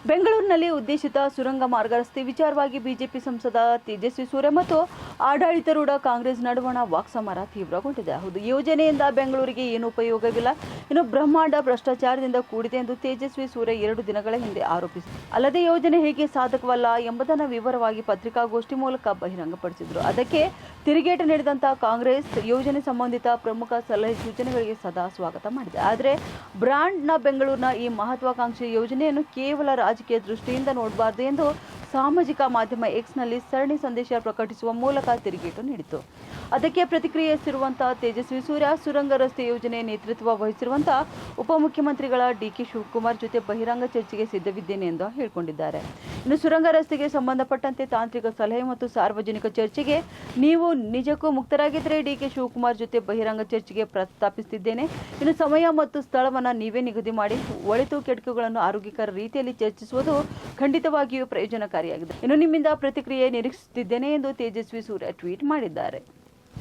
ಬೆಂಗಳೂರಿನಲ್ಲಿ ಉದ್ದೇಶಿತ ಸುರಂಗ ಮಾರ್ಗ ರಸ್ತೆ ವಿಚಾರವಾಗಿ ಬಿಜೆಪಿ ಸಂಸದ ತೇಜಸ್ವಿ ಸೂರ್ಯ ಮತ್ತು ಆಡಳಿತಾರೂಢ ಕಾಂಗ್ರೆಸ್ ನಡುವಣ ವಾಕ್ಸಮರ ತೀವ್ರಗೊಂಡಿದೆ. ಹೌದು, ಯೋಜನೆಯಿಂದ ಬೆಂಗಳೂರಿಗೆ ಏನು ಉಪಯೋಗವಿಲ್ಲ, ಇನ್ನು ಬ್ರಹ್ಮಾಂಡ ಭ್ರಷ್ಟಾಚಾರದಿಂದ ಕೂಡಿದೆ ಎಂದು ತೇಜಸ್ವಿ ಸೂರ್ಯ 2 ದಿನಗಳ ಹಿಂದೆ ಆರೋಪಿಸಿದರು. ಅಲ್ಲದೆ ಯೋಜನೆ ಹೇಗೆ ಸಾಧಕವಲ್ಲ ಎಂಬುದನ್ನು ವಿವರವಾಗಿ ಪತ್ರಿಕಾಗೋಷ್ಠಿ ಮೂಲಕ ಬಹಿರಂಗಪಡಿಸಿದರು. ಅದಕ್ಕೆ ತಿರುಗೇಟು ನೀಡಿದಂತಹ ಕಾಂಗ್ರೆಸ್ ಯೋಜನೆ ಸಂಬಂಧಿತ ಪ್ರಮುಖ ಸಲಹೆ ಸೂಚನೆಗಳಿಗೆ ಸದಾ ಸ್ವಾಗತ ಮಾಡಿದೆ. ಆದರೆ ಬ್ರಾಂಡ್ನ ಬೆಂಗಳೂರಿನ ಈ ಮಹತ್ವಾಕಾಂಕ್ಷಿ ಯೋಜನೆಯನ್ನು ಕೇವಲ ರಾಜಕೀಯ ದೃಷ್ಟಿಯಿಂದ ನೋಡಬಾರದು ಎಂದು ಸಾಮಾಜಿಕ ಮಾಧ್ಯಮ ಎಕ್ಸ್ನಲ್ಲಿ ಸರಣಿ ಸಂದೇಶ ಪ್ರಕಟಿಸುವ ಮೂಲಕ ತಿರುಗೇಟು ನೀಡಿತು. ಅದಕ್ಕೆ ಪ್ರತಿಕ್ರಿಯಿಸಿರುವಂತಹ ತೇಜಸ್ವಿ ಸೂರ್ಯ ಸುರಂಗ ರಸ್ತೆ ಯೋಜನೆ ನೇತೃತ್ವ ವಹಿಸಿರುವಂತಹ ಉಪಮುಖ್ಯಮಂತ್ರಿಗಳ ಡಿ.ಕೆ. ಶಿವಕುಮಾರ್ ಜೊತೆ ಬಹಿರಂಗ ಚರ್ಚೆಗೆ ಸಿದ್ಧವಿದ್ದೇನೆ ಎಂದು ಹೇಳಿಕೊಂಡಿದ್ದಾರೆ. ಇನ್ನು ಸುರಂಗ ರಸ್ತೆಗೆ ಸಂಬಂಧಪಟ್ಟಂತೆ ತಾಂತ್ರಿಕ ಸಲಹೆ ಮತ್ತು ಸಾರ್ವಜನಿಕ ಚರ್ಚೆಗೆ ನೀವು ನಿಜಕ್ಕೂ ಮುಕ್ತರಾಗಿದ್ದರೆ ಡಿ.ಕೆ. ಶಿವಕುಮಾರ್ ಜೊತೆ ಬಹಿರಂಗ ಚರ್ಚೆಗೆ ಪ್ರಸ್ತಾಪಿಸುತ್ತಿದ್ದೇನೆ. ಇನ್ನು ಸಮಯ ಮತ್ತು ಸ್ಥಳವನ್ನು ನೀವೇ ನಿಗದಿ ಮಾಡಿ ಒಳಿತು ಕೆಡುಕುಗಳನ್ನು ಆರೋಗ್ಯಕರ ರೀತಿಯಲ್ಲಿ ಚರ್ಚಿಸುವುದು ಖಂಡಿತವಾಗಿಯೂ ಪ್ರಯೋಜನಕಾರಿಯಾಗಿದೆ. ಇನ್ನು ನಿಮ್ಮಿಂದ ಪ್ರತಿಕ್ರಿಯೆ ನಿರೀಕ್ಷಿಸುತ್ತಿದ್ದೇನೆ ಎಂದು ತೇಜಸ್ವಿ ಸೂರ್ಯ ಟ್ವೀಟ್ ಮಾಡಿದ್ದಾರೆ.